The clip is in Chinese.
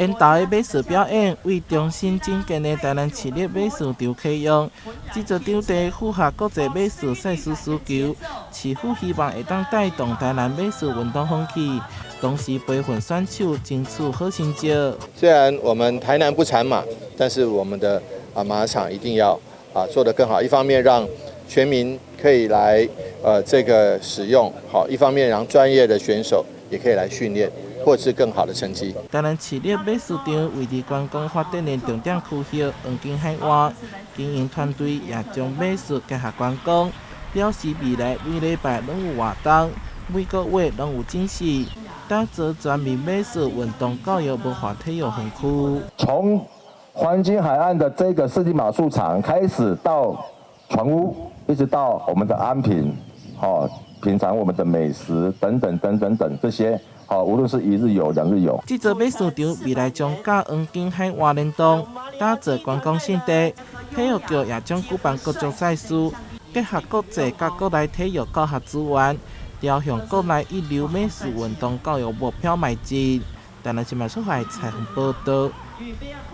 沿岛的美术表演为重新整建的台南市立美术场启用，这座场地符合国际美术赛事需求，市府希望会当带动台南美术运动风气，同时培训选手，争取好成绩。虽然我们台南不产马，但是我们的马场一定要做得更好。一方面让全民可以来这个使用，好；一方面让专业的选手也可以来训练，获致更好的成绩。台南市立美术场位于观光发展的重点区域黄金海岸，经营团队也将美术结合观光，表示未来每礼拜拢有活动，每个月拢有惊喜，打造全民美术运动教育文化体育园区。从黄金海岸的这个世纪马术场开始到船屋，一直到我们的安平，品尝我们的美食等等这些，无论是一日游、2日游。这座美术场未来将甲黄金海岸联动，打造观光胜地。体育局也将举办各种赛事，结合国际甲国内体育教学资源，朝向国内一流美术运动教育目标迈进。台南新闻台采访报道。